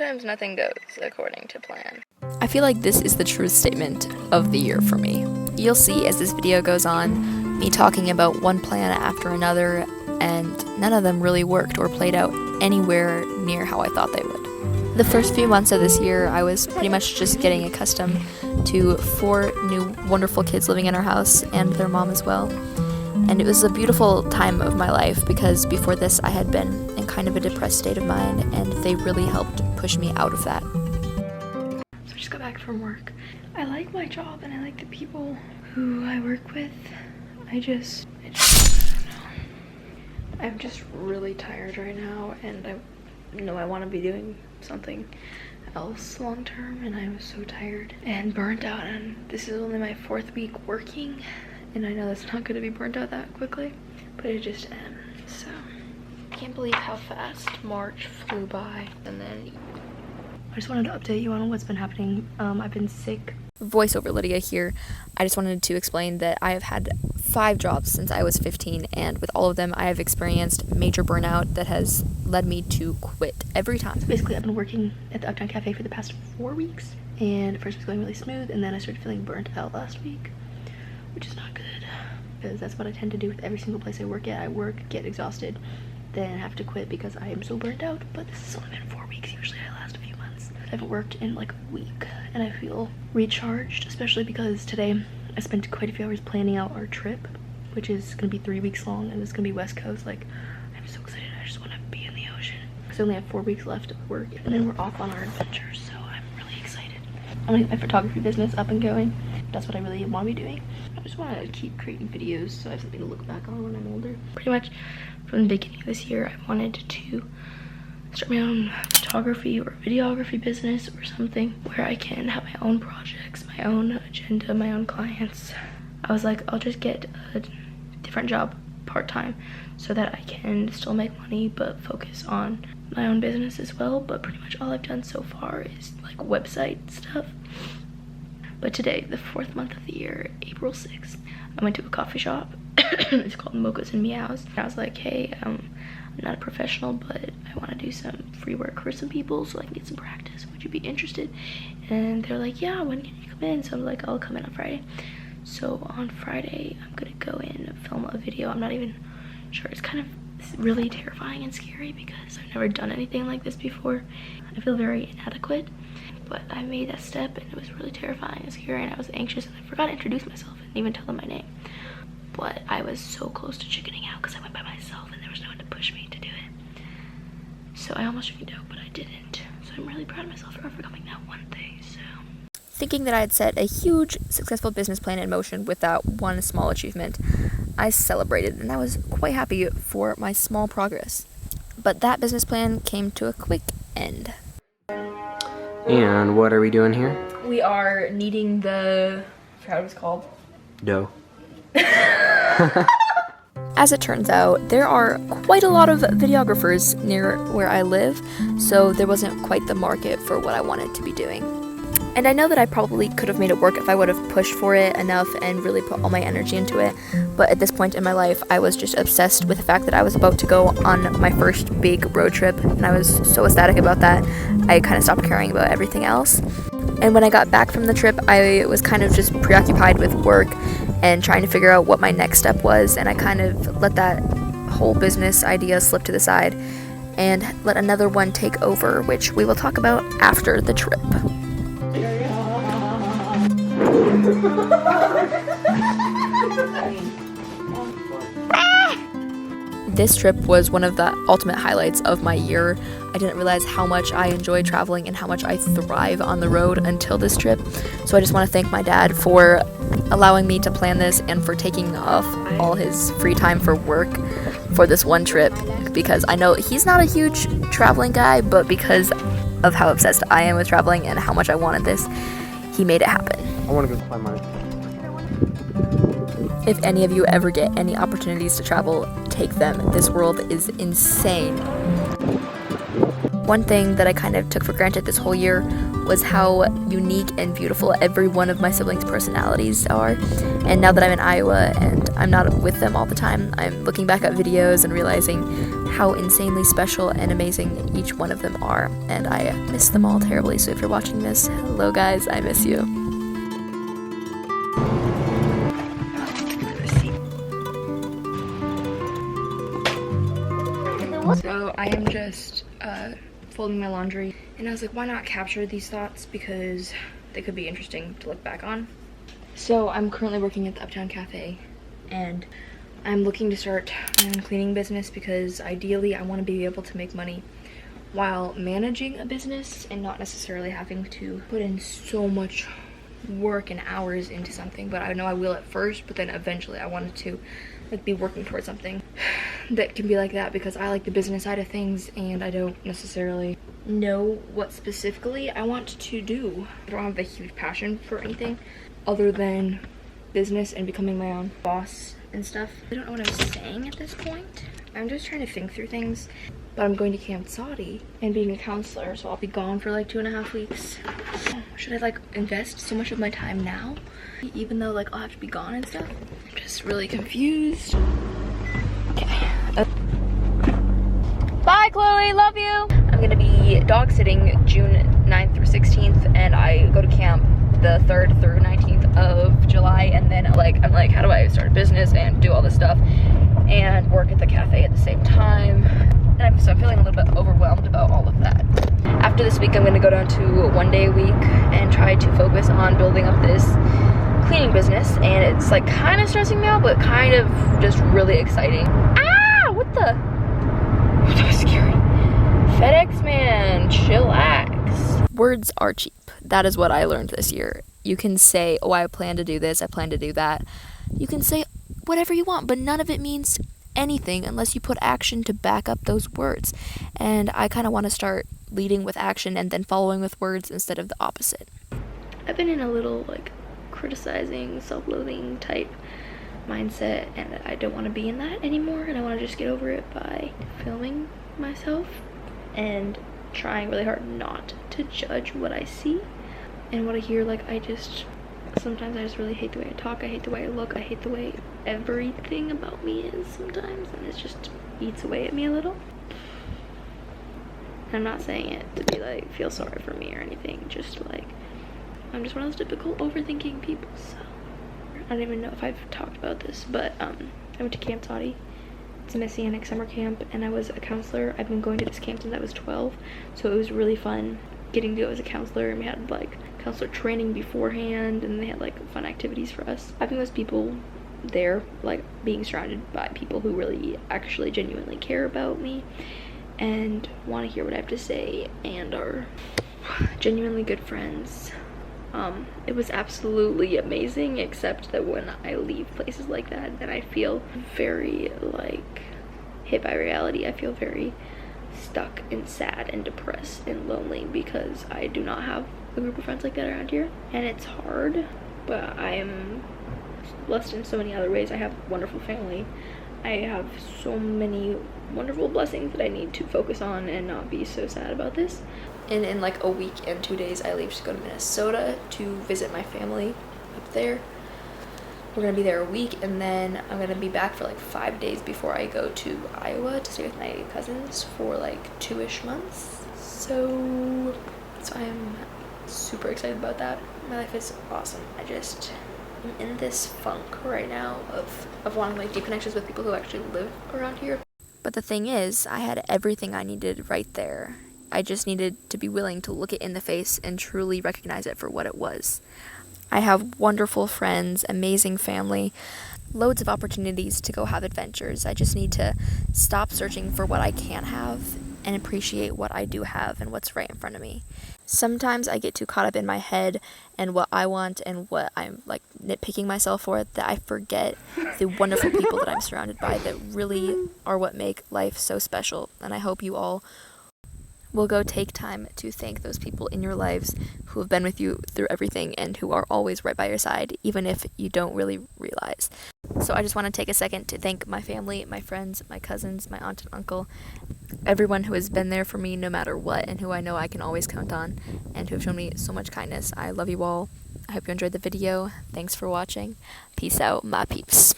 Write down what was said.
sometimes nothing goes according to plan. I feel like this is the truest statement of the year for me. You'll see as this video goes on, me talking about one plan after another, and none of them really worked or played out anywhere near how I thought they would. The first few months of this year, I was pretty much just getting accustomed to 4 new wonderful kids living in our house and their mom as well. And it was a beautiful time of my life because before this I had been in kind of a depressed state of mind, and they really helped push me out of that. So I just got back from work. I like my job and I like the people who I work with. I don't know. I'm just really tired right now, and I know I want to be doing something else long term, and I'm so tired and burnt out, and this is only my 4th week working. And I know that's not going to be burnt out that quickly, but I just am. So I can't believe how fast March flew by. And then I just wanted to update you on what's been happening. I've been sick. Voiceover Lydia here. I just wanted to explain that I have had 5 jobs since I was 15, and with all of them I have experienced major burnout that has led me to quit every time. So basically I've been working at the Uptown Cafe for the past 4 weeks, and at first it was going really smooth, and then I started feeling burnt out last week, which is not good, because that's what I tend to do with every single place I work at. I work, get exhausted, then have to quit because I am so burnt out. But this has only been 4 weeks. Usually I last a few months. I haven't worked in like a week, and I feel recharged, especially because today I spent quite a few hours planning out our trip, which is going to be 3 weeks long, and it's going to be West Coast. Like, I'm so excited. I just want to be in the ocean. Because I only have 4 weeks left of work, and then we're off on our adventure, so I'm really excited. I'm going to get my photography business up and going. That's what I really want to be doing. I just want to keep creating videos so I have something to look back on when I'm older. Pretty much from the beginning of this year, I wanted to start my own photography or videography business or something where I can have my own projects, my own agenda, my own clients. I was like, I'll just get a different job part-time so that I can still make money but focus on my own business as well. But pretty much all I've done so far is like website stuff. But today, the 4th month of the year, April 6th, I went to a coffee shop. It's called Mochas and Meows. And I was like, hey, I'm not a professional, but I want to do some free work for some people so I can get some practice. Would you be interested? And they're like, yeah, when can you come in? So I was like, I'll come in on Friday. So on Friday, I'm going to go in and film a video. I'm not even sure. It's kind of really terrifying and scary because I've never done anything like this before. I feel very inadequate. But I made that step, and it was really terrifying and scary, and I was anxious, and I forgot to introduce myself and even tell them my name. But I was so close to chickening out because I went by myself and there was no one to push me to do it. So I almost chickened out, but I didn't. So I'm really proud of myself for overcoming that one thing. So Thinking that I had set a huge, successful business plan in motion with that one small achievement, I celebrated, and I was quite happy for my small progress. But that business plan came to a quick end. And what are we doing here? We are kneading the... I forgot what it was called. Dough. As it turns out, there are quite a lot of videographers near where I live, so there wasn't quite the market for what I wanted to be doing. And I know that I probably could have made it work if I would have pushed for it enough and really put all my energy into it, but at this point in my life, I was just obsessed with the fact that I was about to go on my first big road trip, and I was so ecstatic about that, I kind of stopped caring about everything else. And when I got back from the trip, I was kind of just preoccupied with work and trying to figure out what my next step was, and I kind of let that whole business idea slip to the side and let another one take over, which we will talk about after the trip. This trip was one of the ultimate highlights of my year. I didn't realize how much I enjoy traveling and how much I thrive on the road until this trip. So I just want to thank my dad for allowing me to plan this and for taking off all his free time for work for this one trip, because I know he's not a huge traveling guy, but because of how obsessed I am with traveling and how much I wanted this, he made it happen. I want to go climb on it. If any of you ever get any opportunities to travel, take them. This world is insane. One thing that I kind of took for granted this whole year was how unique and beautiful every one of my siblings' personalities are. And now that I'm in Iowa and I'm not with them all the time, I'm looking back at videos and realizing how insanely special and amazing each one of them are. And I miss them all terribly. So if you're watching this, hello guys, I miss you. So I am just folding my laundry, and I was like, why not capture these thoughts, because they could be interesting to look back on. So I'm currently working at the Uptown Cafe, and I'm looking to start my own cleaning business because ideally I want to be able to make money while managing a business and not necessarily having to put in so much work and hours into something. But I know I will at first, but then eventually I wanted to like be working towards something that can be like that, because I like the business side of things and I don't necessarily know what specifically I want to do. I don't have a huge passion for anything other than business and becoming my own boss and stuff. I don't know what I'm saying at this point. I'm just trying to think through things. But I'm going to Camp Saudi and being a counselor, so I'll be gone for like 2.5 weeks. Should I like invest so much of my time now, even though like I'll have to be gone and stuff? I'm just really confused. Okay. Bye Chloe, love you! I'm gonna be dog sitting June 9th through 16th, and I go to camp the 3rd through 19th of July, and then I'm like, how do I start a business and do all this stuff and work at the cafe at the same time? And so I'm feeling a little bit overwhelmed about all of that. After this week, I'm gonna go down to 1 day a week and try to focus on building up this cleaning business, and it's like kind of stressing me out, but kind of just really exciting. Ah, what the? That was scary. FedEx man, chillax. Words are cheap. That is what I learned this year. You can say, oh, I plan to do this, I plan to do that. You can say whatever you want, but none of it means anything unless you put action to back up those words. And I kind of want to start leading with action and then following with words instead of the opposite. I've been in a little like criticizing, self-loathing type mindset, and I don't want to be in that anymore, and I want to just get over it by filming myself and trying really hard not to judge what I see and what I hear. Like sometimes I just really hate the way I talk, I hate the way I look, I hate the way everything about me is sometimes, and it just eats away at me a little. I'm not saying it to be like, feel sorry for me or anything, just like, I'm just one of those typical overthinking people. So I don't even know if I've talked about this, but I went to Camp Saudi. It's a Messianic summer camp, and I was a counselor. I've been going to this camp since I was 12, so it was really fun getting to go as a counselor, and we had like counselor training beforehand, and they had like fun activities for us. Having those people there, like being surrounded by people who really actually genuinely care about me and want to hear what I have to say and are genuinely good friends. It was absolutely amazing, except that when I leave places like that, then I feel very like hit by reality. I feel very stuck and sad and depressed and lonely because I do not have a group of friends like that around here, and it's hard, but I am blessed in so many other ways. I have a wonderful family. I have so many wonderful blessings that I need to focus on and not be so sad about this. And in like a week and 2 days, I leave to go to Minnesota to visit my family up there. We're gonna be there a week, and then I'm gonna be back for like 5 days before I go to Iowa to stay with my cousins for like 2-ish months. So I'm super excited about that. My life is awesome. I'm in this funk right now of wanting like deep connections with people who actually live around here. But the thing is, I had everything I needed right there. I just needed to be willing to look it in the face and truly recognize it for what it was. I have wonderful friends, amazing family, loads of opportunities to go have adventures. I just need to stop searching for what I can't have and appreciate what I do have and what's right in front of me. Sometimes I get too caught up in my head and what I want and what I'm like nitpicking myself for that I forget the wonderful people that I'm surrounded by that really are what make life so special. And I hope you all will go take time to thank those people in your lives who have been with you through everything and who are always right by your side, even if you don't really realize. So I just want to take a second to thank my family, my friends, my cousins, my aunt and uncle, everyone who has been there for me no matter what and who I know I can always count on and who have shown me so much kindness. I love you all. I hope you enjoyed the video. Thanks for watching. Peace out, my peeps.